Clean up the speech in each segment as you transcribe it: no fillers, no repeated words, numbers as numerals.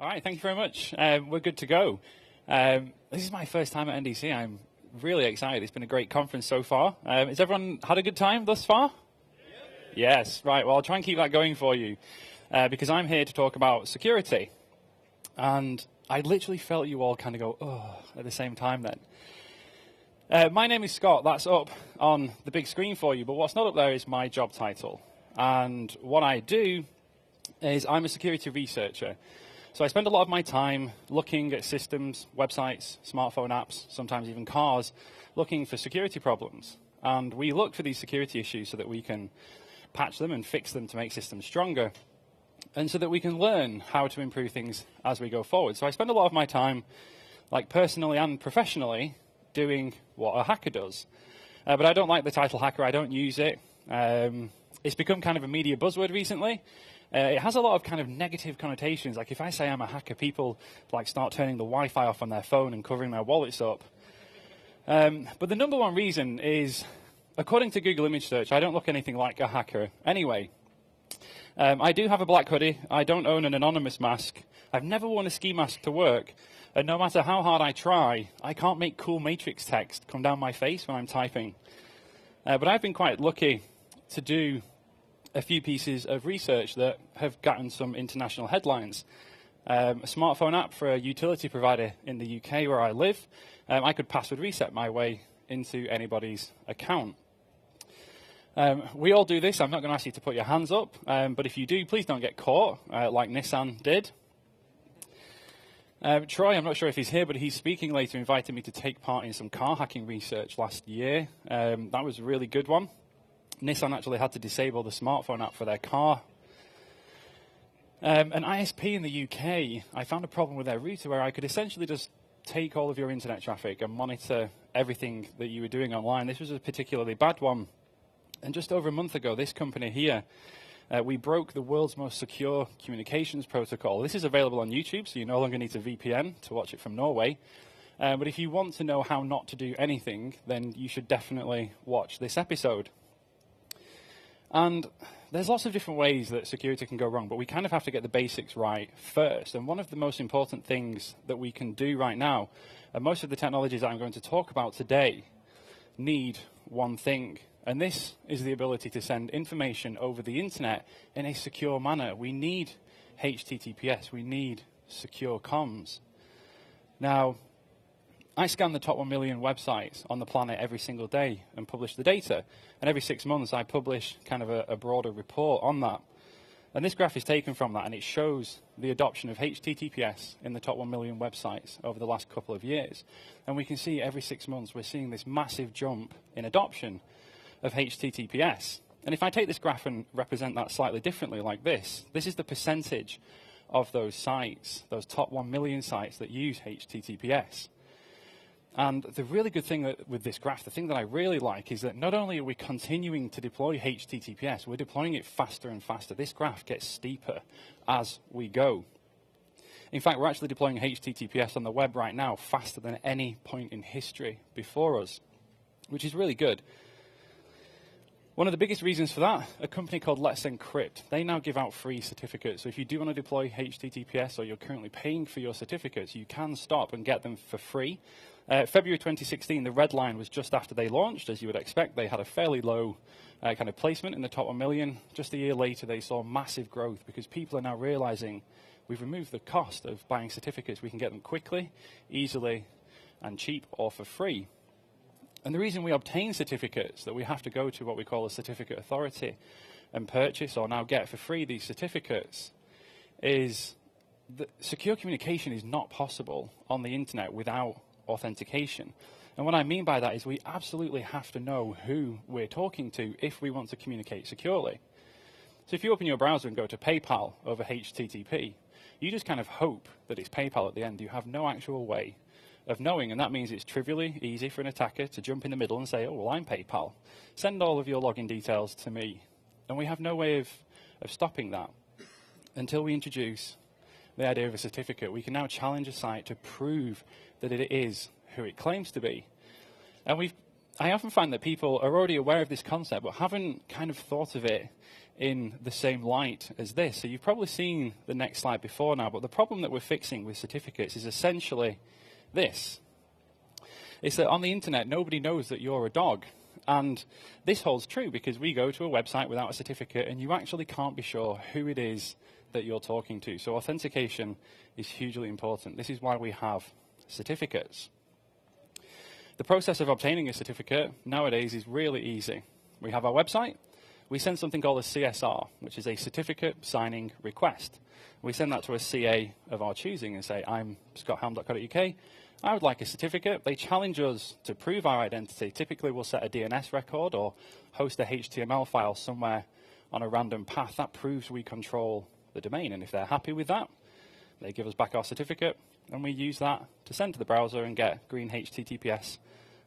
All right, thank you very much. We're good to go. This is my first time at NDC. I'm really excited. It's been a great conference so far. Has everyone had a good time thus far? Yeah. Yes, right. Well, I'll try and keep that going for you because I'm here to talk about security. And I literally felt you all kind of go, oh, at the same time then. My name is Scott. That's up on the big screen for you. But what's not up there is my job title. And what I do is I'm a security researcher. So I spend a lot of my time looking at systems, websites, smartphone apps, sometimes even cars, looking for security problems. And we look for these security issues so that we can patch them and fix them to make systems stronger, and so that we can learn how to improve things as we go forward. So I spend a lot of my time, like personally and professionally, doing what a hacker does. But I don't like the title hacker. I don't use it. It's become kind of a media buzzword recently. It has a lot of kind of negative connotations. Like if I say I'm a hacker, people like start turning the Wi-Fi off on their phone and covering their wallets up. But the number one reason is, according to Google image search, I don't look anything like a hacker anyway. I do have a black hoodie. I don't own an anonymous mask. I've never worn a ski mask to work. And no matter how hard I try, I can't make cool matrix text come down my face when I'm typing. But I've been quite lucky to do a few pieces of research that have gotten some international headlines. A smartphone app for a utility provider in the UK where I live. I could password reset my way into anybody's account. We all do this. I'm not going to ask you to put your hands up, but if you do, please don't get caught, like Nissan did. Troy, I'm not sure if he's here, but he's speaking later, invited me to take part in some car hacking research last year. That was a really good one. Nissan actually had to disable the smartphone app for their car. An ISP in the UK, I found a problem with their router where I could essentially just take all of your internet traffic and monitor everything that you were doing online. This was a particularly bad one. And just over a month ago, this company here, we broke the world's most secure communications protocol. This is available on YouTube, so you no longer need a VPN to watch it from Norway. But if you want to know how not to do anything, then you should definitely watch this episode. And there's lots of different ways that security can go wrong, but we kind of have to get the basics right first. And one of the most important things that we can do right now, and most of the technologies that I'm going to talk about today, need one thing. And this is the ability to send information over the internet in a secure manner. We need HTTPS. We need secure comms. Now, I scan the top 1 million websites on the planet every single day and publish the data. And every 6 months, I publish kind of a broader report on that. And this graph is taken from that, and it shows the adoption of HTTPS in the top 1 million websites over the last couple of years. And we can see every 6 months, we're seeing this massive jump in adoption of HTTPS. And if I take this graph and represent that slightly differently like this is the percentage of those sites, those top 1 million sites that use HTTPS. And the really good thing with this graph, the thing that I really like, is that not only are we continuing to deploy HTTPS, we're deploying it faster and faster. This graph gets steeper as we go. In fact, we're actually deploying HTTPS on the web right now faster than any point in history before us, which is really good. One of the biggest reasons for that, a company called Let's Encrypt, they now give out free certificates. So if you do want to deploy HTTPS or you're currently paying for your certificates, you can stop and get them for free. February 2016, the red line was just after they launched. As you would expect, they had a fairly low kind of placement in the top 1 million. Just a year later, they saw massive growth because people are now realizing we've removed the cost of buying certificates. We can get them quickly, easily, and cheap or for free. And the reason we obtain certificates, that we have to go to what we call a certificate authority and purchase or now get for free these certificates, is that secure communication is not possible on the internet without authentication. And what I mean by that is we absolutely have to know who we're talking to if we want to communicate securely. So if you open your browser and go to PayPal over HTTP, you just kind of hope that it's PayPal at the end. You have no actual way of knowing, and that means it's trivially easy for an attacker to jump in the middle and say, oh, well, I'm PayPal. Send all of your login details to me. And we have no way of stopping that until we introduce the idea of a certificate. We can now challenge a site to prove that it is who it claims to be. And I often find that people are already aware of this concept but haven't kind of thought of it in the same light as this. So you've probably seen the next slide before now, but the problem that we're fixing with certificates is essentially this. It's that on the internet, nobody knows that you're a dog. And this holds true because we go to a website without a certificate and you actually can't be sure who it is that you're talking to. So authentication is hugely important. This is why we have certificates. The process of obtaining a certificate nowadays is really easy. We have our website. We send something called a CSR, which is a certificate signing request. We send that to a CA of our choosing and say, I'm scotthelme.co.uk. I would like a certificate. They challenge us to prove our identity. Typically, we'll set a DNS record or host a HTML file somewhere on a random path. That proves we control the domain. And if they're happy with that, they give us back our certificate, and we use that to send to the browser and get green HTTPS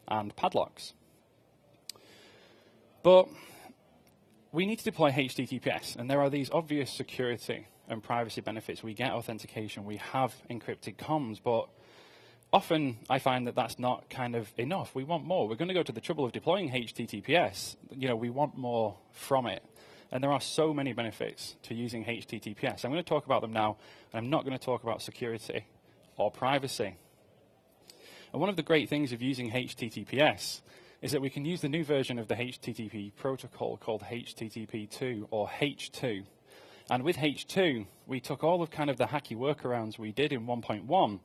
and padlocks. But we need to deploy HTTPS, and there are these obvious security and privacy benefits. We get authentication, we have encrypted comms, but often I find that that's not kind of enough. We want more. We're going to go to the trouble of deploying HTTPS. You know, we want more from it. And there are so many benefits to using HTTPS. I'm going to talk about them now, and I'm not going to talk about security or privacy. And one of the great things of using HTTPS is that we can use the new version of the HTTP protocol called HTTP2 or H2. And with H2, we took all of kind of the hacky workarounds we did in 1.1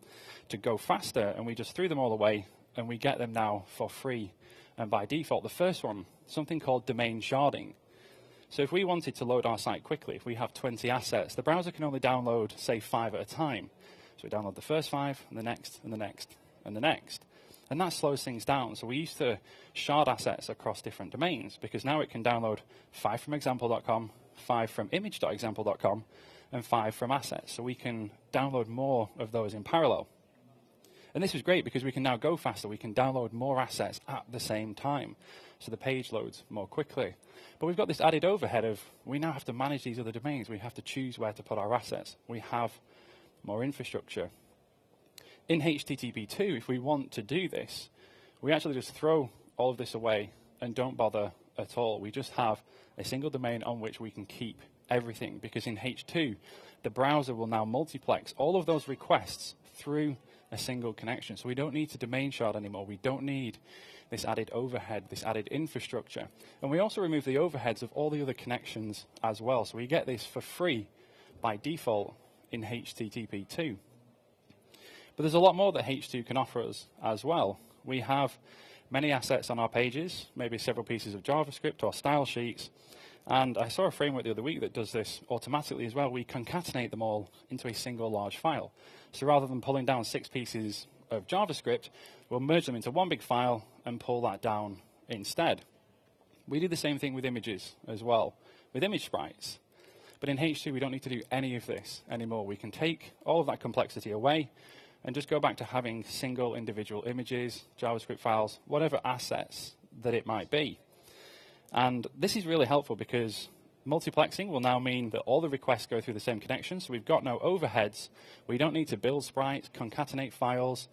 to go faster, and we just threw them all away, and we get them now for free and by default. The first one, something called domain sharding. So if we wanted to load our site quickly, if we have 20 assets, the browser can only download, say, 5 at a time. So we download the first 5, and the next, and the next, and the next. And that slows things down. So we used to shard assets across different domains, because now it can download 5 from example.com, 5 from image.example.com, and 5 from assets. So we can download more of those in parallel. And this is great because we can now go faster. We can download more assets at the same time. So the page loads more quickly. But we've got this added overhead of we now have to manage these other domains. We have to choose where to put our assets. We have more infrastructure. In HTTP2, if we want to do this, we actually just throw all of this away and don't bother at all. We just have a single domain on which we can keep everything, because in H2, the browser will now multiplex all of those requests through a single connection. So we don't need to domain shard anymore. We don't need this added overhead, this added infrastructure. And we also remove the overheads of all the other connections as well. So we get this for free by default in HTTP2. But there's a lot more that H2 can offer us as well. We have many assets on our pages, maybe several pieces of JavaScript or style sheets. And I saw a framework the other week that does this automatically as well. We concatenate them all into a single large file. So rather than pulling down 6 pieces of JavaScript, we'll merge them into one big file and pull that down instead. We do the same thing with images as well, with image sprites. But in H2, we don't need to do any of this anymore. We can take all of that complexity away and just go back to having single individual images, JavaScript files, whatever assets that it might be. And this is really helpful because multiplexing will now mean that all the requests go through the same connection, so we've got no overheads. We don't need to build sprites, concatenate files.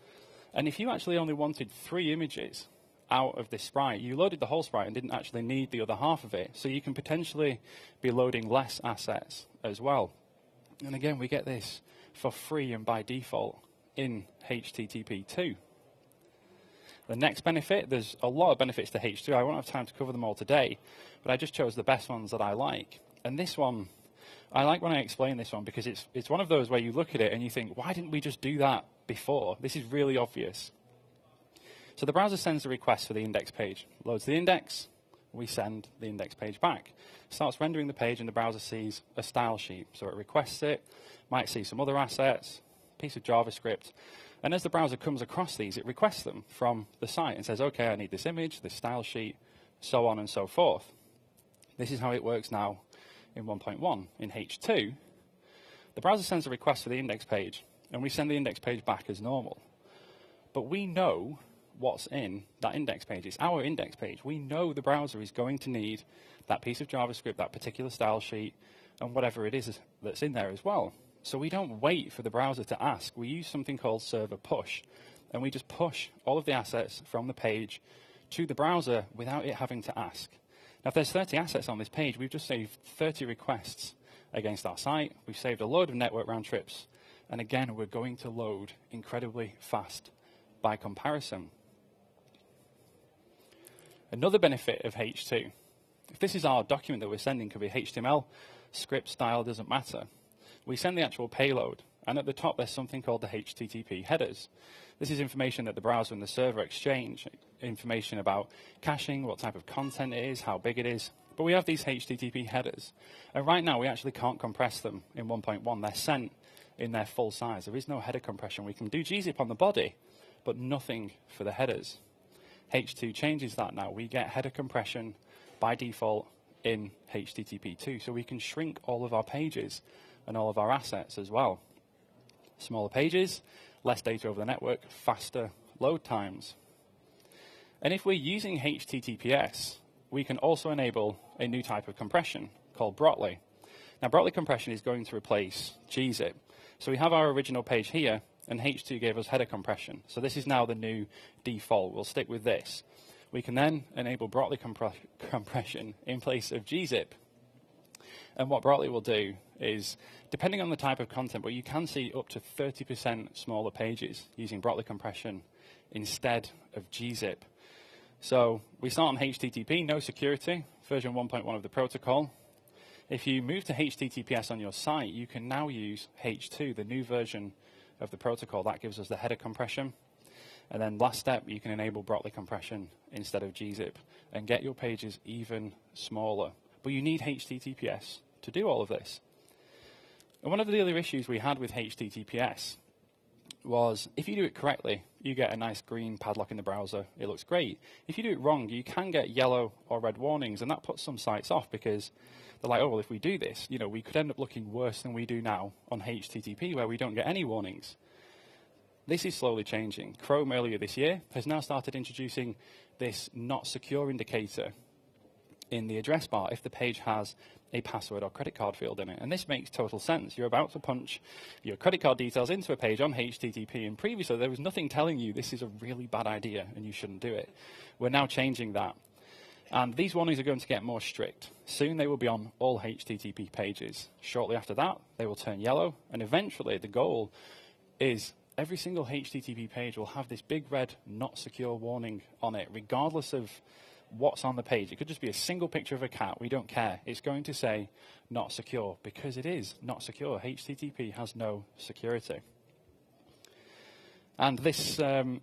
And if you actually only wanted 3 images out of this sprite, you loaded the whole sprite and didn't actually need the other half of it. So you can potentially be loading less assets as well. And again, we get this for free and by default in HTTP2. The next benefit, there's a lot of benefits to H2. I won't have time to cover them all today, but I just chose the best ones that I like. And this one, I like when I explain this one because it's one of those where you look at it and you think, why didn't we just do that before? This is really obvious. So the browser sends a request for the index page, loads the index, we send the index page back. Starts rendering the page and the browser sees a style sheet. So it requests it, might see some other assets, piece of JavaScript. And as the browser comes across these, it requests them from the site and says, okay, I need this image, this style sheet, so on and so forth. This is how it works now in 1.1. In H2, the browser sends a request for the index page, and we send the index page back as normal. But we know what's in that index page. It's our index page. We know the browser is going to need that piece of JavaScript, that particular style sheet, and whatever it is that's in there as well. So we don't wait for the browser to ask. We use something called server push, and we just push all of the assets from the page to the browser without it having to ask. Now, if there's 30 assets on this page, we've just saved 30 requests against our site. We've saved a load of network round trips. And again, we're going to load incredibly fast by comparison. Another benefit of H2, if this is our document that we're sending, could be HTML, script style, doesn't matter. We send the actual payload, and at the top there's something called the HTTP headers. This is information that the browser and the server exchange, information about caching, what type of content it is, how big it is. But we have these HTTP headers, and right now we actually can't compress them in 1.1. They're sent in their full size. There is no header compression. We can do gzip on the body, but nothing for the headers. H2 changes that now. We get header compression by default in HTTP2, so we can shrink all of our pages and all of our assets as well. Smaller pages, less data over the network, faster load times. And if we're using HTTPS, we can also enable a new type of compression called Brotli. Now, Brotli compression is going to replace gzip. So we have our original page here, and H2 gave us header compression. So this is now the new default. We'll stick with this. We can then enable Brotli compression in place of gzip. And what Brotli will do is, depending on the type of content, but you can see up to 30% smaller pages using Brotli compression instead of gzip. So we start on HTTP, no security, version 1.1 of the protocol. If you move to HTTPS on your site, you can now use H2, the new version of the protocol. That gives us the header compression. And then last step, you can enable Brotli compression instead of gzip and get your pages even smaller. But you need HTTPS to do all of this. And one of the other issues we had with HTTPS was if you do it correctly, you get a nice green padlock in the browser. It looks great. If you do it wrong, you can get yellow or red warnings, and that puts some sites off because they're like, oh, well, if we do this, we could end up looking worse than we do now on HTTP, where we don't get any warnings. This is slowly changing. Chrome earlier this year has now started introducing this not secure indicator in the address bar if the page has a password or credit card field in it. And this makes total sense. You're about to punch your credit card details into a page on HTTP, and previously there was nothing telling you this is a really bad idea and you shouldn't do it. We're now changing that. And these warnings are going to get more strict. Soon they will be on all HTTP pages. Shortly after that, they will turn yellow, and eventually the goal is every single HTTP page will have this big red not secure warning on it, regardless of what's on the page. It could just be a single picture of a cat. We don't care. It's going to say not secure because it is not secure. HTTP has no security. And this kind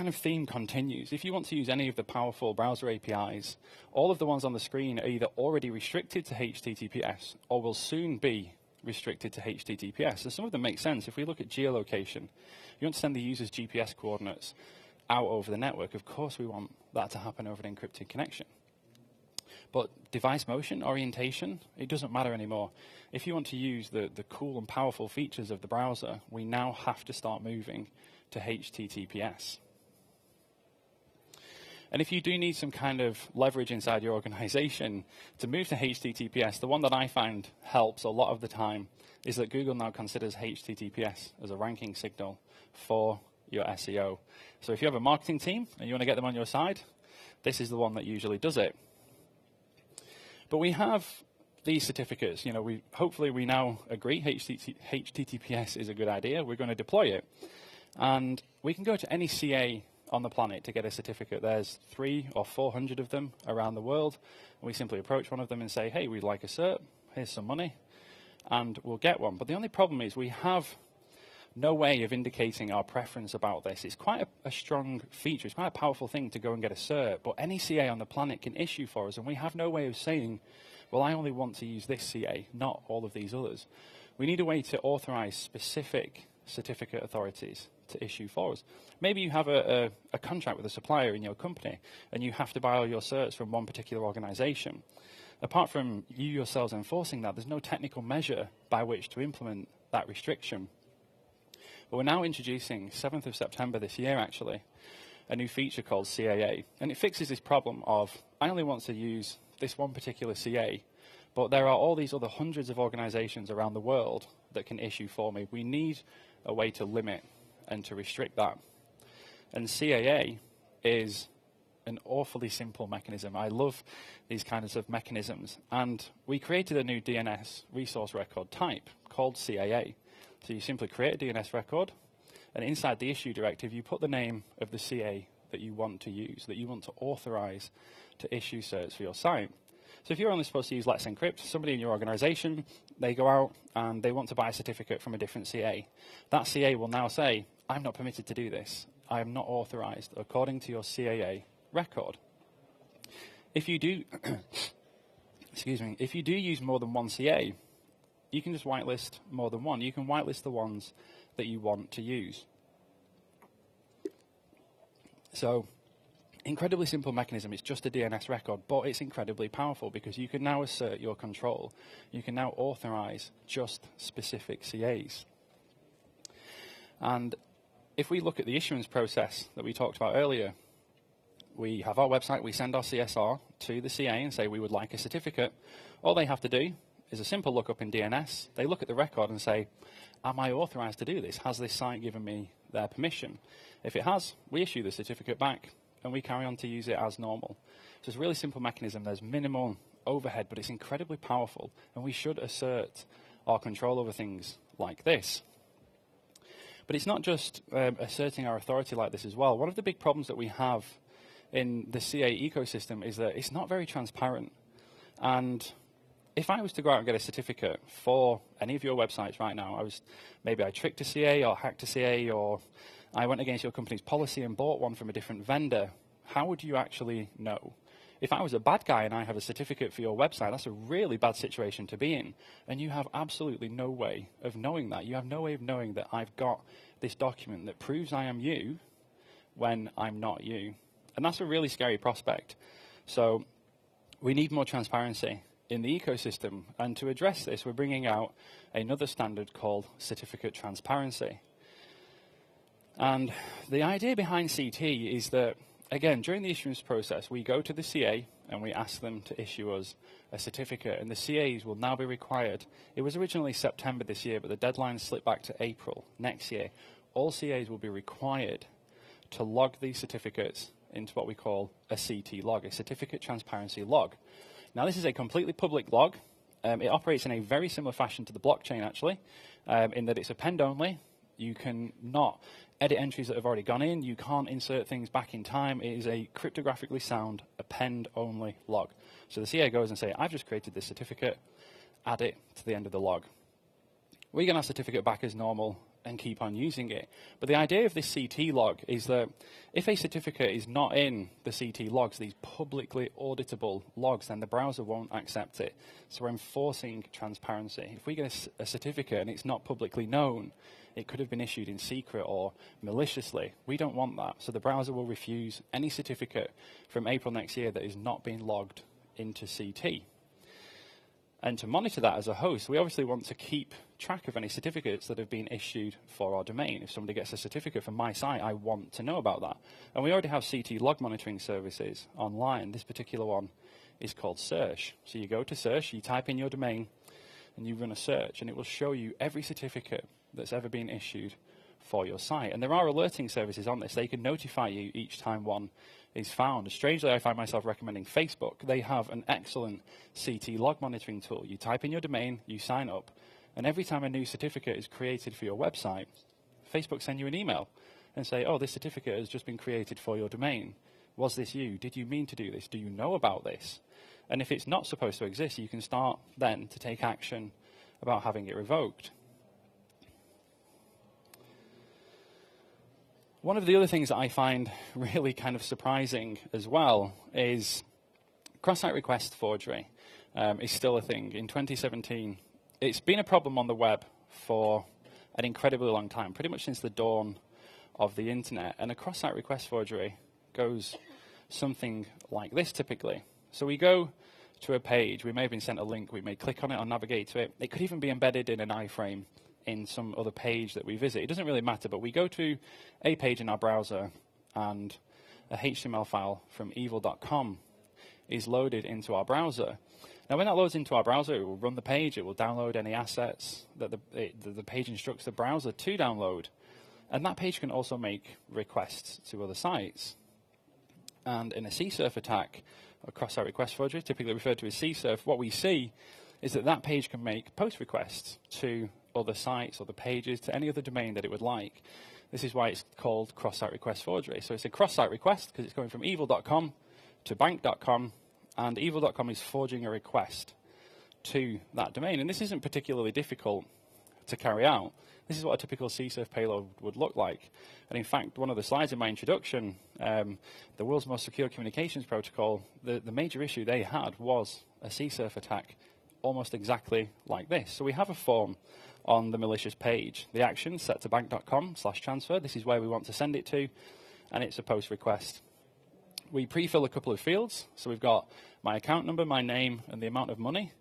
of theme continues. If you want to use any of the powerful browser APIs, all of the ones on the screen are either already restricted to HTTPS or will soon be restricted to HTTPS. So some of them make sense. If we look at geolocation, you want to send the user's GPS coordinates out over the network. Of course we want that to happen over an encrypted connection. But device motion, orientation, it doesn't matter anymore. If you want to use the cool and powerful features of the browser, we now have to start moving to HTTPS. And if you do need some kind of leverage inside your organization to move to HTTPS, the one that I find helps a lot of the time is that Google now considers HTTPS as a ranking signal for your SEO. So if you have a marketing team and you want to get them on your side, this is the one that usually does it. But we have these certificates. Hopefully we now agree HTTPS is a good idea. We're going to deploy it. And we can go to any CA on the planet to get a certificate. There's 300 or 400 of them around the world. And we simply approach one of them and say, hey, we'd like a cert. Here's some money. And we'll get one. But the only problem is we have no way of indicating our preference about this. It's quite a strong feature. It's quite a powerful thing to go and get a cert. But any CA on the planet can issue for us. And we have no way of saying, well, I only want to use this CA, not all of these others. We need a way to authorize specific certificate authorities to issue for us. Maybe you have a contract with a supplier in your company and you have to buy all your certs from one particular organization. Apart from you yourselves enforcing that, there's no technical measure by which to implement that restriction. But we're now introducing, 7th of September this year actually, a new feature called CAA. And it fixes this problem of, I only want to use this one particular CA, but there are all these other hundreds of organizations around the world that can issue for me. We need a way to limit and to restrict that. And CAA is an awfully simple mechanism. I love these kinds of mechanisms. And we created a new DNS resource record type called CAA. So you simply create a DNS record, and inside the issue directive, you put the name of the CA that you want to use, that you want to authorize to issue certs for your site. So if you're only supposed to use Let's Encrypt, somebody in your organization, they go out and they want to buy a certificate from a different CA. That CA will now say, I'm not permitted to do this. I am not authorized according to your CAA record. If you do, excuse me, if you do use more than one CA, you can just whitelist more than one. You can whitelist the ones that you want to use. So, incredibly simple mechanism. It's just a DNS record, but it's incredibly powerful because you can now assert your control. You can now authorize just specific CAs. And if we look at the issuance process that we talked about earlier, we have our website, we send our CSR to the CA and say we would like a certificate. All they have to do is a simple lookup in DNS. They look at the record and say, am I authorized to do this? Has this site given me their permission? If it has, we issue the certificate back and we carry on to use it as normal. So it's a really simple mechanism. There's minimal overhead, but it's incredibly powerful, and we should assert our control over things like this. But it's not just asserting our authority like this as well. One of the big problems that we have in the CA ecosystem is that it's not very transparent. And if I was to go out and get a certificate for any of your websites right now, maybe I tricked a CA or hacked a CA, or I went against your company's policy and bought one from a different vendor, how would you actually know? If I was a bad guy and I have a certificate for your website, that's a really bad situation to be in. And you have absolutely no way of knowing that. You have no way of knowing that I've got this document that proves I am you when I'm not you. And that's a really scary prospect. So we need more transparency in the ecosystem. And to address this, we're bringing out another standard called certificate transparency. And the idea behind CT is that, again, during the issuance process, we go to the CA and we ask them to issue us a certificate, and the CAs will now be required. It was originally September this year, but the deadline slipped back to April next year. All CAs will be required to log these certificates into what we call a CT log, a certificate transparency log. Now, this is a completely public log. It operates in a very similar fashion to the blockchain, actually, in that it's append only. You can not edit entries that have already gone in. You can't insert things back in time. It is a cryptographically sound append-only log. So the CA goes and say, I've just created this certificate, add it to the end of the log. We get our certificate back as normal and keep on using it. But the idea of this CT log is that if a certificate is not in the CT logs, these publicly auditable logs, then the browser won't accept it. So we're enforcing transparency. If we get a certificate and it's not publicly known, it could have been issued in secret or maliciously. We don't want that. So the browser will refuse any certificate from April next year that is not being logged into CT. And to monitor that as a host, we obviously want to keep track of any certificates that have been issued for our domain. If somebody gets a certificate from my site, I want to know about that. And we already have CT log monitoring services online. This particular one is called Search. So you go to Search, you type in your domain, and you run a search, and it will show you every certificate that's ever been issued for your site. And there are alerting services on this. They can notify you each time one is found. Strangely, I find myself recommending Facebook. They have an excellent CT log monitoring tool. You type in your domain, you sign up, and every time a new certificate is created for your website, Facebook send you an email and say, oh, this certificate has just been created for your domain. Was this you? Did you mean to do this? Do you know about this? And if it's not supposed to exist, you can start then to take action about having it revoked. One of the other things that I find really kind of surprising as well is cross-site request forgery is still a thing. In 2017, it's been a problem on the web for an incredibly long time, pretty much since the dawn of the internet. And a cross-site request forgery goes something like this typically. So we go to a page, we may have been sent a link, we may click on it or navigate to it. It could even be embedded in an iframe in some other page that we visit. It doesn't really matter, but we go to a page in our browser and a HTML file from evil.com is loaded into our browser. Now, when that loads into our browser, it will run the page, it will download any assets that the page instructs the browser to download. And that page can also make requests to other sites. And in a CSRF attack, or cross-site request forgery, typically referred to as CSRF, what we see is that that page can make post requests to other sites, other pages, to any other domain that it would like. This is why it's called cross-site request forgery. So it's a cross-site request because it's going from evil.com to bank.com, and evil.com is forging a request to that domain. And this isn't particularly difficult to carry out. This is what a typical CSRF payload would look like. And in fact, one of the slides in my introduction, the world's most secure communications protocol, the major issue they had was a CSRF attack almost exactly like this. So we have a form on the malicious page. The action set to bank.com/transfer. This is where we want to send it to, and it's a post request. We pre-fill a couple of fields. So we've got my account number, my name, and the amount of money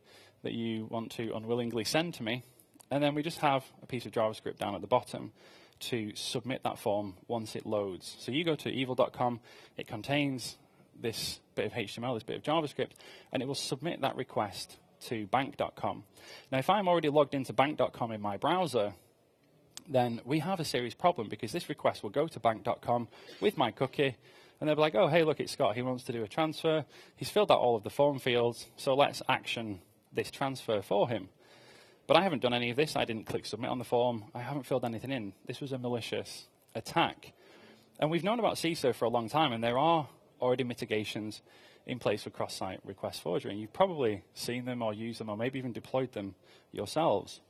that you want to unwillingly send to me. And then we just have a piece of JavaScript down at the bottom to submit that form once it loads. So you go to evil.com, it contains this bit of HTML, this bit of JavaScript, and it will submit that request to bank.com. Now, if I'm already logged into bank.com in my browser, then we have a serious problem because this request will go to bank.com with my cookie, and they'll be like, oh, hey, look, it's Scott. He wants to do a transfer. He's filled out all of the form fields, so let's action this transfer for him. But I haven't done any of this. I didn't click submit on the form. I haven't filled anything in. This was a malicious attack. And we've known about CSRF for a long time, and there are already mitigations in place for cross-site request forgery. And you've probably seen them or used them or maybe even deployed them yourselves.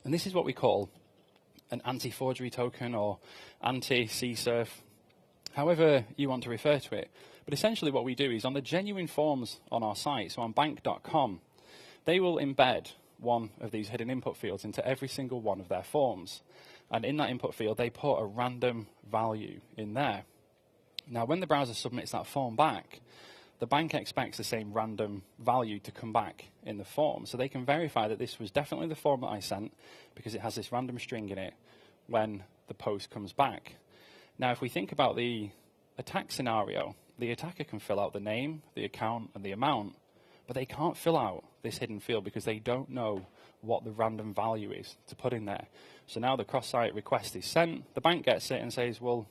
And this is what we call an anti-forgery token or anti-CSRF, however you want to refer to it. But essentially what we do is on the genuine forms on our site, so on bank.com, they will embed one of these hidden input fields into every single one of their forms. And in that input field, they put a random value in there. Now, when the browser submits that form back, the bank expects the same random value to come back in the form. So they can verify that this was definitely the form that I sent because it has this random string in it when the post comes back. Now, if we think about the attack scenario, the attacker can fill out the name, the account, and the amount, but they can't fill out this hidden field because they don't know what the random value is to put in there. So now the cross-site request is sent, the bank gets it and says, well,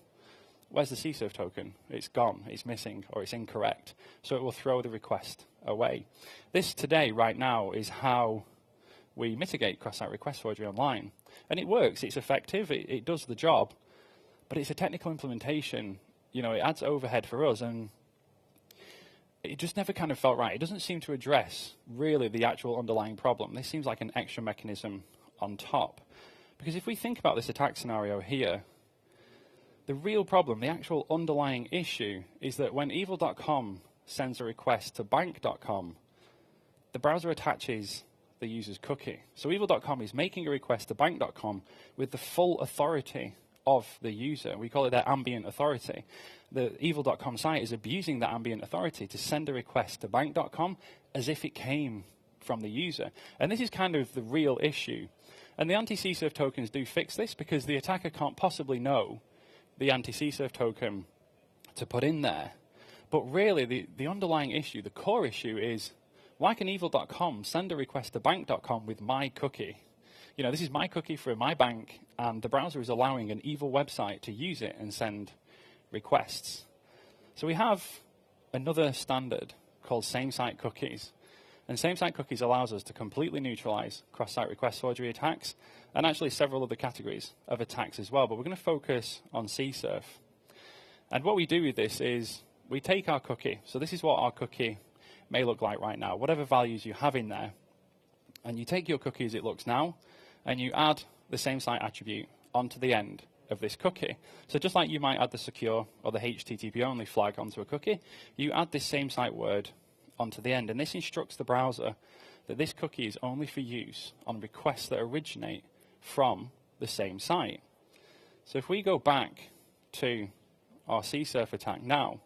where's the CSRF token? It's gone, it's missing, or it's incorrect. So it will throw the request away. This today, right now, is how we mitigate cross-site request forgery online. And it works, it's effective, it does the job, but it's a technical implementation. You know, it adds overhead for us, and it just never kind of felt right. It doesn't seem to address really the actual underlying problem. This seems like an extra mechanism on top. Because if we think about this attack scenario here, the real problem, the actual underlying issue, is that when evil.com sends a request to bank.com, the browser attaches the user's cookie. So evil.com is making a request to bank.com with the full authority of the user. We call it their ambient authority. The evil.com site is abusing that ambient authority to send a request to bank.com as if it came from the user. And this is kind of the real issue. And the anti-CSRF tokens do fix this because the attacker can't possibly know the anti-CSRF token to put in there. But really, the underlying issue, the core issue is, why can evil.com send a request to bank.com with my cookie? You know, this is my cookie for my bank, and the browser is allowing an evil website to use it and send requests. So we have another standard called SameSite cookies. And SameSite cookies allows us to completely neutralize cross-site request forgery attacks, and actually several other categories of attacks as well. But we're going to focus on CSRF. And what we do with this is we take our cookie. So this is what our cookie may look like right now, whatever values you have in there. And you take your cookie as it looks now, and you add the SameSite attribute onto the end of this cookie. So just like you might add the secure or the HTTP only flag onto a cookie, you add this SameSite word onto the end. And this instructs the browser that this cookie is only for use on requests that originate from the same site. So if we go back to our CSRF attack now,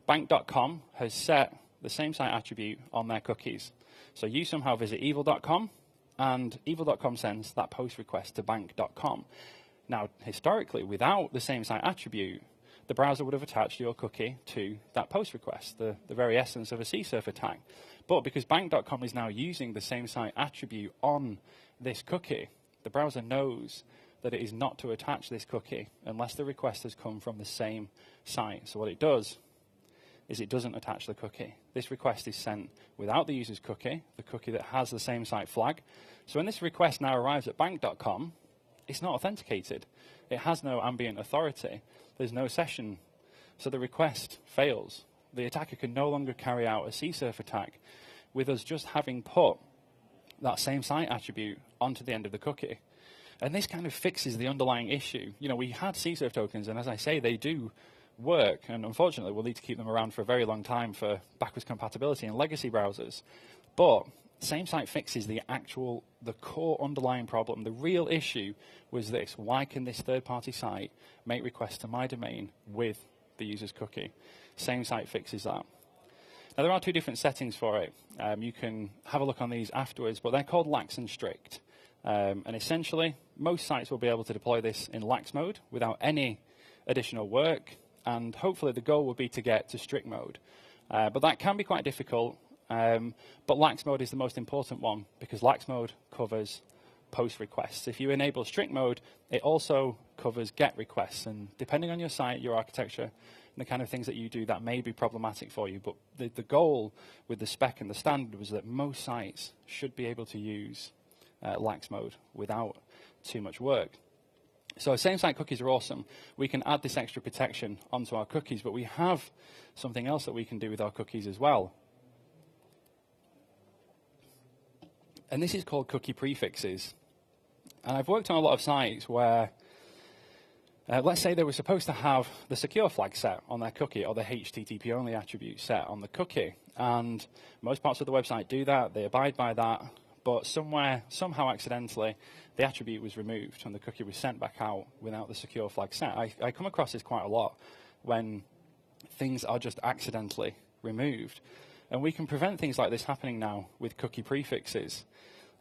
bank.com has set the SameSite attribute on their cookies. So you somehow visit evil.com, and evil.com sends that post request to bank.com. Now, historically, without the SameSite attribute, the browser would have attached your cookie to that post request, the very essence of a CSRF attack. But because bank.com is now using the SameSite attribute on this cookie, the browser knows that it is not to attach this cookie unless the request has come from the same site. So what it does is it doesn't attach the cookie. This request is sent without the user's cookie, the cookie that has the SameSite flag. So when this request now arrives at bank.com, it's not authenticated. It has no ambient authority. There's no session. So the request fails. The attacker can no longer carry out a CSRF attack with us just having put that SameSite attribute onto the end of the cookie. And this kind of fixes the underlying issue. You know, we had CSRF tokens, and as I say, they do work, and unfortunately we'll need to keep them around for a very long time for backwards compatibility in legacy browsers. But SameSite fixes the core underlying problem. The real issue was this: why can this third-party site make requests to my domain with the user's cookie? SameSite fixes that. Now, there are two different settings for it. You can have a look on these afterwards, but they're called lax and strict. And essentially, most sites will be able to deploy this in lax mode without any additional work, and hopefully the goal will be to get to strict mode. But that can be quite difficult, but lax mode is the most important one because lax mode covers post requests. If you enable strict mode, it also covers get requests, and depending on your site, your architecture, and the kind of things that you do, that may be problematic for you. But the goal with the spec and the standard was that most sites should be able to use lax mode without too much work. So SameSite cookies are awesome. We can add this extra protection onto our cookies, but we have something else that we can do with our cookies as well. And this is called cookie prefixes. And I've worked on a lot of sites where, let's say they were supposed to have the secure flag set on their cookie or the HTTP only attribute set on the cookie. And most parts of the website do that, they abide by that, but somehow accidentally, the attribute was removed and the cookie was sent back out without the secure flag set. I come across this quite a lot when things are just accidentally removed. And we can prevent things like this happening now with cookie prefixes.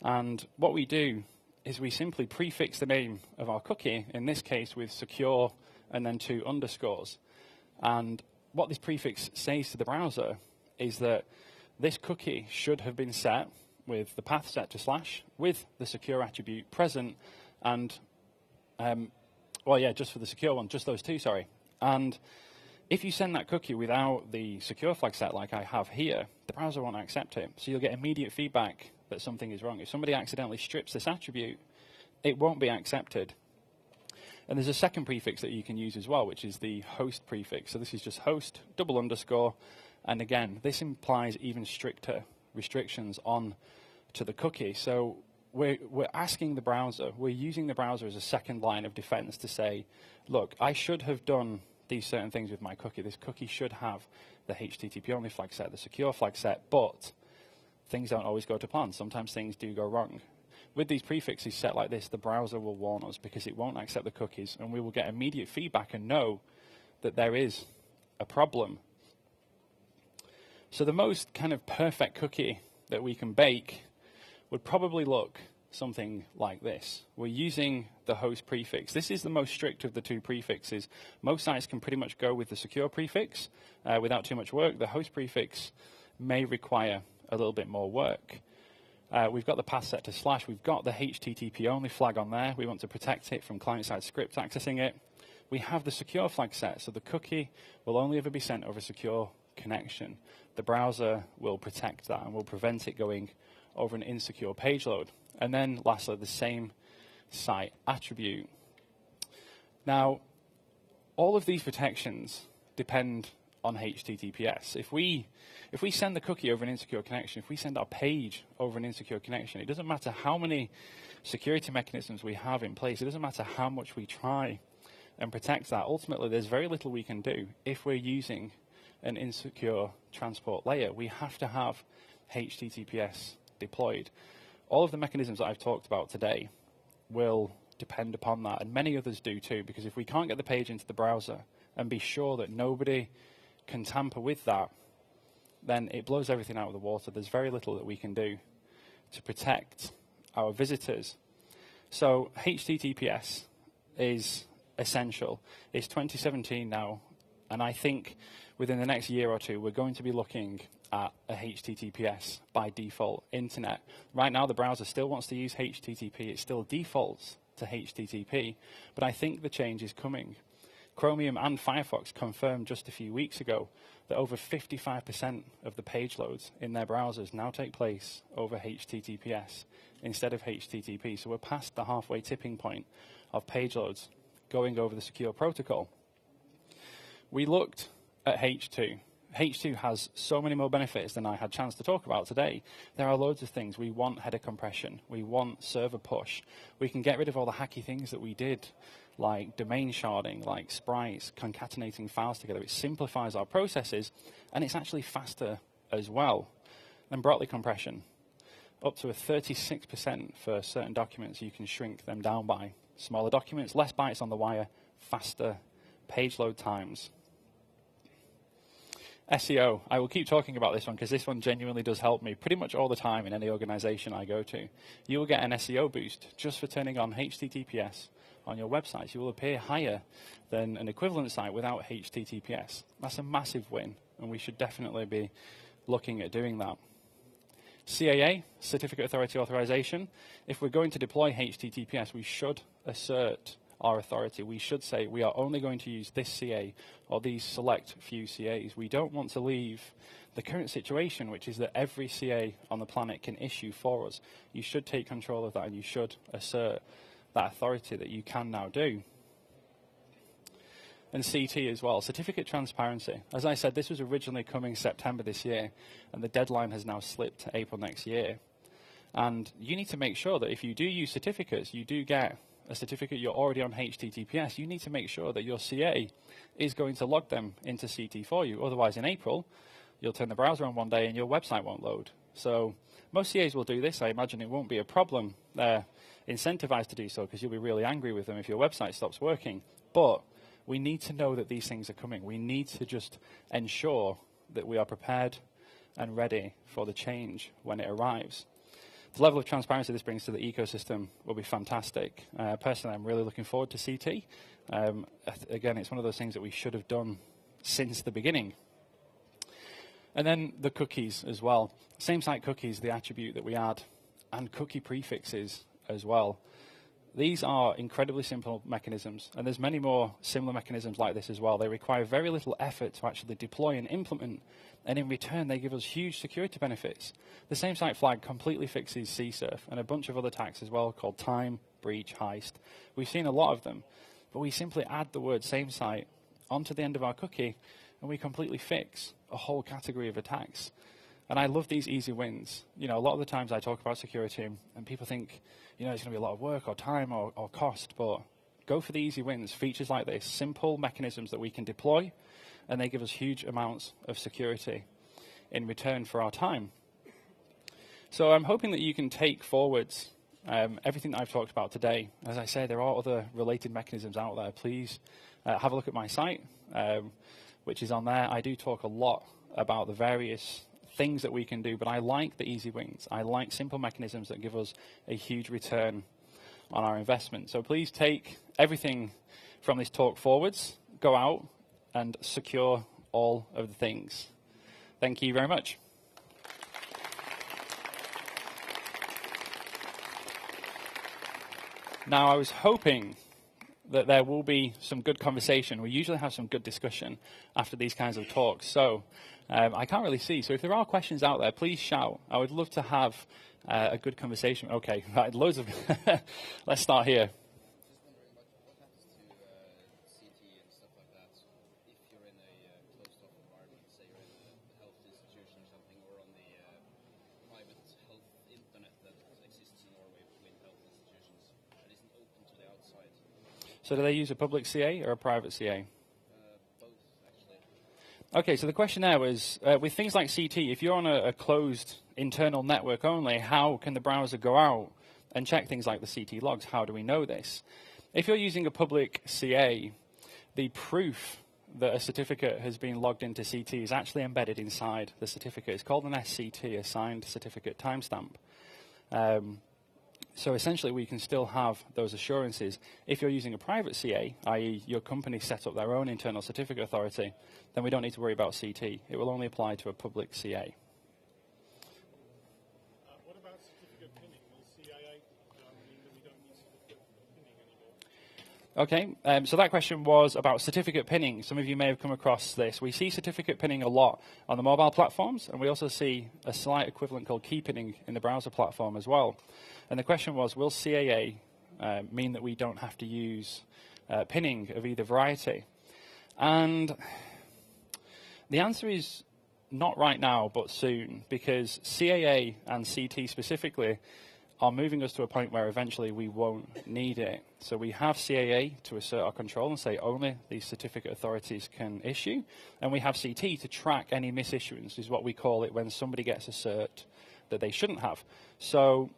And what we do is we simply prefix the name of our cookie, in this case with secure and then 2 underscores. And what this prefix says to the browser is that this cookie should have been set with the path set to / with the secure attribute present, and well, yeah, just for the secure one, just those 2, sorry. And if you send that cookie without the secure flag set like I have here, the browser won't accept it. So you'll get immediate feedback that something is wrong. If somebody accidentally strips this attribute, it won't be accepted. And there's a second prefix that you can use as well, which is the host prefix. So this is just host, _. And again, this implies even stricter restrictions on to the cookie. So we're asking the browser, we're using the browser as a second line of defense to say, look, I should have done these certain things with my cookie. This cookie should have the HTTP only flag set, the secure flag set, but things don't always go to plan. Sometimes things do go wrong. With these prefixes set like this, the browser will warn us because it won't accept the cookies, and we will get immediate feedback and know that there is a problem. So the most kind of perfect cookie that we can bake would probably look something like this. We're using the host prefix. This is the most strict of the 2 prefixes. Most sites can pretty much go with the secure prefix without too much work. The host prefix may require a little bit more work. We've got the path set to /. We've got the HTTP only flag on there. We want to protect it from client-side scripts accessing it. We have the secure flag set, so the cookie will only ever be sent over secure connection. The browser will protect that and will prevent it going over an insecure page load. And then lastly, the SameSite attribute. Now, all of these protections depend on HTTPS. If we send the cookie over an insecure connection, if we send our page over an insecure connection, it doesn't matter how many security mechanisms we have in place, it doesn't matter how much we try and protect that. Ultimately, there's very little we can do if we're using an insecure transport layer. We have to have HTTPS deployed. All of the mechanisms that I've talked about today will depend upon that, and many others do too, because if we can't get the page into the browser and be sure that nobody can tamper with that, then it blows everything out of the water. There's very little that we can do to protect our visitors. So HTTPS is essential. It's 2017 now, and I think within the next year or 2 we're going to be looking at a HTTPS by default internet. Right now the browser still wants to use HTTP. It still defaults to HTTP, but I think the change is coming. Chromium and Firefox confirmed just a few weeks ago that over 55% of the page loads in their browsers now take place over HTTPS instead of HTTP. So we're past the halfway tipping point of page loads going over the secure protocol. We looked at H2. H2 has so many more benefits than I had chance to talk about today. There are loads of things. We want header compression. We want server push. We can get rid of all the hacky things that we did, like domain sharding, like sprites, concatenating files together. It simplifies our processes, and it's actually faster as well. And Brotli compression, up to a 36% for certain documents. You can shrink them down by. Smaller documents, less bytes on the wire, faster page load times. SEO, I will keep talking about this one because this one genuinely does help me pretty much all the time in any organization I go to. You will get an SEO boost just for turning on HTTPS on your websites. You will appear higher than an equivalent site without HTTPS. That's a massive win, and we should definitely be looking at doing that. CAA, Certificate Authority Authorization. If we're going to deploy HTTPS, we should assert our authority. We should say we are only going to use this CA or these select few CAs. We don't want to leave the current situation, which is that every CA on the planet can issue for us. You should take control of that, and you should assert that authority that you can now do. And CT as well, Certificate Transparency. As I said, this was originally coming September this year, and the deadline has now slipped to April next year. And you need to make sure that if you do use certificates, you do get a certificate, you're already on HTTPS, you need to make sure that your CA is going to log them into CT for you. Otherwise, in April, you'll turn the browser on one day and your website won't load. So most CAs will do this. I imagine it won't be a problem. They're incentivized to do so because you'll be really angry with them if your website stops working. But we need to know that these things are coming. We need to just ensure that we are prepared and ready for the change when it arrives. The level of transparency this brings to the ecosystem will be fantastic. Personally, I'm really looking forward to CT. Again, it's one of those things that we should have done since the beginning. And then the cookies as well. SameSite cookies, the attribute that we add, and cookie prefixes as well. These are incredibly simple mechanisms, and there's many more similar mechanisms like this as well. They require very little effort to actually deploy and implement, and in return they give us huge security benefits. The SameSite flag completely fixes CSRF and a bunch of other attacks as well called time, breach, heist. We've seen a lot of them, but we simply add the word SameSite onto the end of our cookie, and we completely fix a whole category of attacks. And I love these easy wins. You know, a lot of the times I talk about security and people think, you know, it's going to be a lot of work or time or cost, but go for the easy wins. Features like this, simple mechanisms that we can deploy, and they give us huge amounts of security in return for our time. So I'm hoping that you can take forwards everything that I've talked about today. As I say, there are other related mechanisms out there. Please have a look at my site, which is on there. I do talk a lot about the various things that we can do, but I like the easy wins. I like simple mechanisms that give us a huge return on our investment. So please take everything from this talk forwards, go out and secure all of the things. Thank you very much. Now, I was hoping that there will be some good conversation. We usually have some good discussion after these kinds of talks. So I can't really see. So if there are questions out there, please shout. I would love to have a good conversation. Okay, right, loads of... Let's start here. So do they use a public CA or a private CA? Both, actually. Okay, so the question there was, with things like CT, if you're on a closed internal network only, how can the browser go out and check things like the CT logs? How do we know this? If you're using a public CA, the proof that a certificate has been logged into CT is actually embedded inside the certificate. It's called an SCT, a signed certificate timestamp. So essentially, we can still have those assurances. If you're using a private CA, i.e. your company set up their own internal certificate authority, then we don't need to worry about CT. It will only apply to a public CA. What about certificate pinning? Will CAA mean that we don't need certificate pinning? Okay, so that question was about certificate pinning. Some of you may have come across this. We see certificate pinning a lot on the mobile platforms, and we also see a slight equivalent called key pinning in the browser platform as well. And the question was, will CAA mean that we don't have to use pinning of either variety? And the answer is not right now, but soon, because CAA and CT specifically are moving us to a point where eventually we won't need it. So we have CAA to assert our control and say only these certificate authorities can issue, and we have CT to track any misissuance, is what we call it when somebody gets a cert that they shouldn't have. So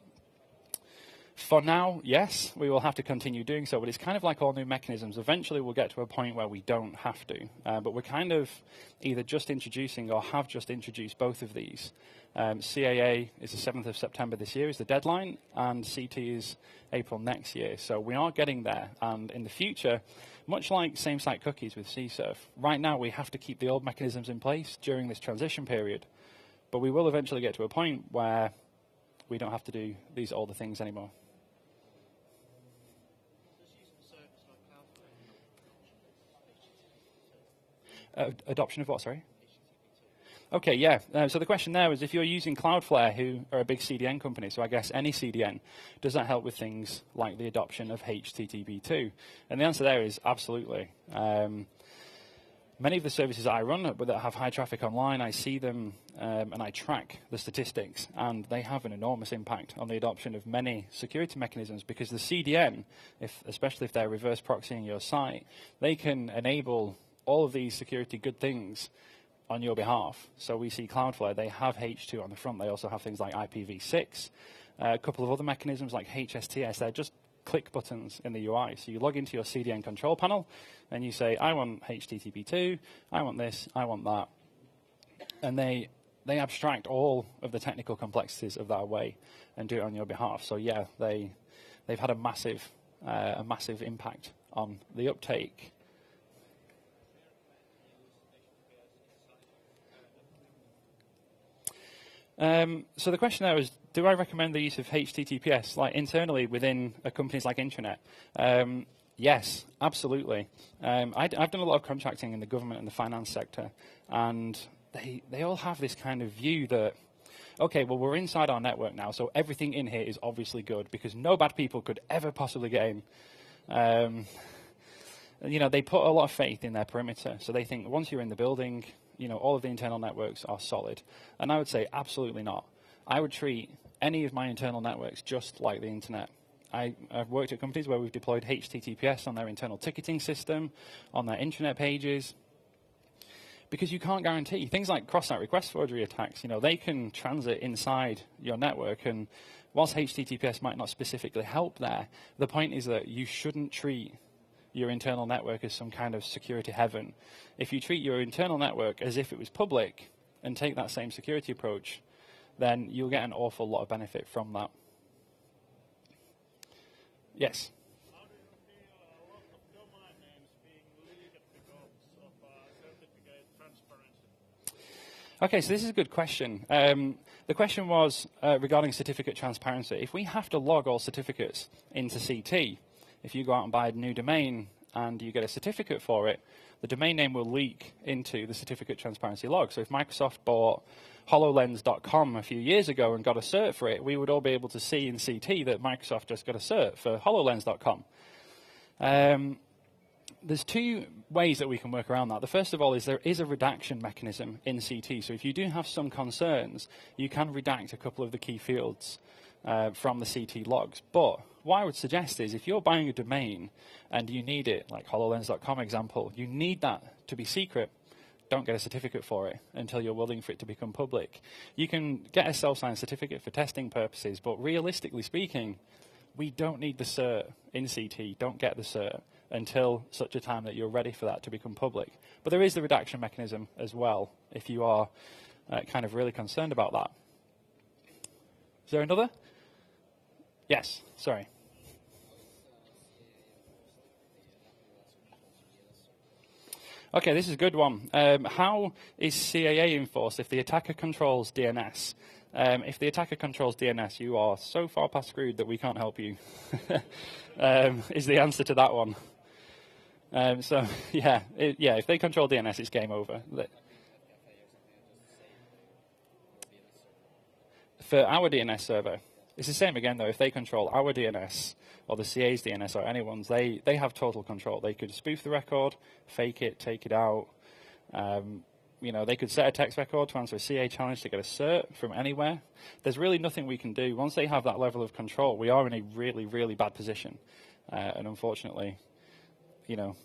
for now, yes, we will have to continue doing so, but it's kind of like all new mechanisms. Eventually we'll get to a point where we don't have to, but we're kind of either just introducing or have just introduced both of these. CAA is the 7th of September this year is the deadline, and CT is April next year. So we are getting there, and in the future, much like SameSite cookies with CSRF, right now we have to keep the old mechanisms in place during this transition period, but we will eventually get to a point where we don't have to do these older things anymore. Adoption of what, sorry? Okay, yeah. So the question there was, if you're using Cloudflare, who are a big CDN company, so I guess any CDN, does that help with things like the adoption of HTTP2? And the answer there is absolutely. Many of the services I run that have high traffic online, I see them and I track the statistics, and they have an enormous impact on the adoption of many security mechanisms, because the CDN, especially if they're reverse proxying your site, they can enable all of these security good things on your behalf. So we see Cloudflare, they have H2 on the front. They also have things like IPv6, a couple of other mechanisms like HSTS. They're just click buttons in the UI. So you log into your CDN control panel and you say, I want HTTP2, I want this, I want that. And they abstract all of the technical complexities of that away and do it on your behalf. So yeah, they've had a massive impact on the uptake. So the question there was, do I recommend the use of HTTPS like internally within companies like Intranet? Yes, absolutely. I've done a lot of contracting in the government and the finance sector, and they all have this kind of view that, okay, well, we're inside our network now, so everything in here is obviously good because no bad people could ever possibly get in. You know, they put a lot of faith in their perimeter, so they think once you're in the building, you know, all of the internal networks are solid. And I would say absolutely not. I would treat any of my internal networks just like the internet. I've worked at companies where we've deployed HTTPS on their internal ticketing system, on their intranet pages, because you can't guarantee. Things like cross-site request forgery attacks, you know, they can transit inside your network, and whilst HTTPS might not specifically help there, the point is that you shouldn't treat your internal network as some kind of security heaven. If you treat your internal network as if it was public and take that same security approach, then you'll get an awful lot of benefit from that. Yes? How do you feel a lot of domain names being leaked because of certificate transparency? Okay, so this is a good question. The question was regarding certificate transparency. If we have to log all certificates into CT, if you go out and buy a new domain and you get a certificate for it, the domain name will leak into the certificate transparency log. So if Microsoft bought HoloLens.com a few years ago and got a cert for it, we would all be able to see in CT that Microsoft just got a cert for HoloLens.com. There's two ways that we can work around that. The first of all is there is a redaction mechanism in CT. So if you do have some concerns, you can redact a couple of the key fields from the CT logs. But what I would suggest is if you're buying a domain and you need it, like HoloLens.com example, you need that to be secret, don't get a certificate for it until you're willing for it to become public. You can get a self-signed certificate for testing purposes, but realistically speaking, we don't need the cert in CT. Don't get the cert until such a time that you're ready for that to become public. But there is the redaction mechanism as well, if you are kind of really concerned about that. Is there another? Yes, sorry. Okay, this is a good one. How is CAA enforced if the attacker controls DNS? If the attacker controls DNS, you are so far past screwed that we can't help you, is the answer to that one. So yeah, if they control DNS, it's game over. For our DNS server, it's the same again though. If they control our DNS or the CA's DNS or anyone's, they have total control. They could spoof the record, fake it, take it out. You know, they could set a text record to answer a CA challenge to get a cert from anywhere. There's really nothing we can do. Once they have that level of control, we are in a really, really bad position. And unfortunately, you know.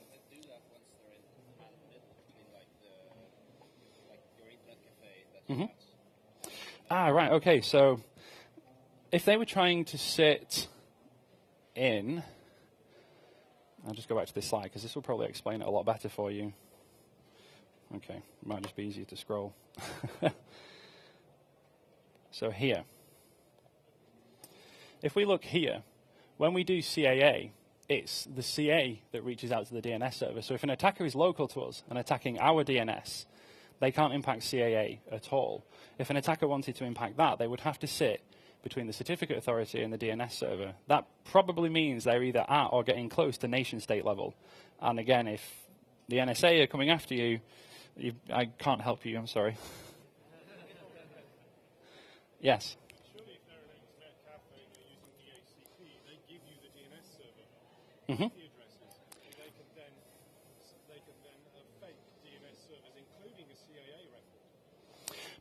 They do that once they're in like your internet cafe that you have. Right, okay. So if they were trying to sit in, I'll just go back to this slide because this will probably explain it a lot better for you. Okay, it might just be easier to scroll. So here, if we look here, when we do CAA, it's the CA that reaches out to the DNS server. So if an attacker is local to us and attacking our DNS, they can't impact CAA at all. If an attacker wanted to impact that, they would have to sit between the certificate authority and the DNS server. That probably means they're either at or getting close to nation-state level. And again, if the NSA are coming after you, I can't help you, I'm sorry. Yes? Surely if they're an internet cafe and you're using DHCP, they give you the DNS server IP addresses. They can then fake DNS servers, including a CAA record.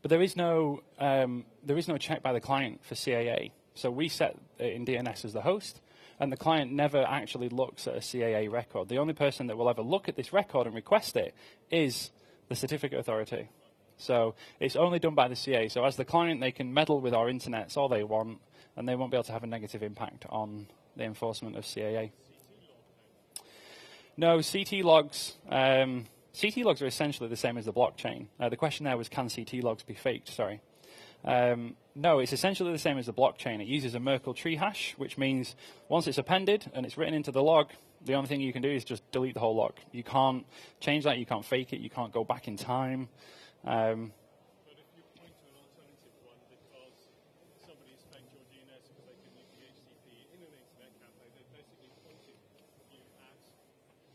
But there is no check by the client for CAA. So we set it in DNS as the host, and the client never actually looks at a CAA record. The only person that will ever look at this record and request it is the certificate authority. So it's only done by the CA. So as the client, they can meddle with our internets all they want, and they won't be able to have a negative impact on the enforcement of CAA. No, CT logs. CT logs are essentially the same as the blockchain. The question there was, can CT logs be faked? Sorry. No, it's essentially the same as the blockchain. It uses a Merkle tree hash, which means once it's appended and it's written into the log, the only thing you can do is just delete the whole log. You can't change that, you can't fake it, you can't go back in time. But if you point to an alternative one because somebody's faked your DNS because they can use DHCP in an internet cafe, they've basically pointed you at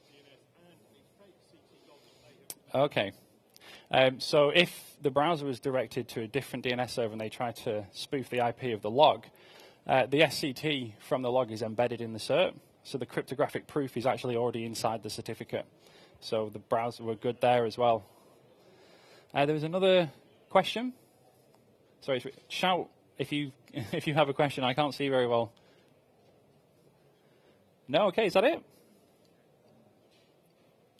DNS and the fake CT logs that they have. Okay. So if the browser was directed to a different DNS server and they tried to spoof the IP of the log, the SCT from the log is embedded in the cert. So the cryptographic proof is actually already inside the certificate. So the browser were good there as well. There was another question. Sorry, shout if you have a question. I can't see very well. No, okay, is that it?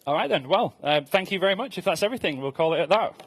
All right then. Well, thank you very much. If that's everything, we'll call it at that.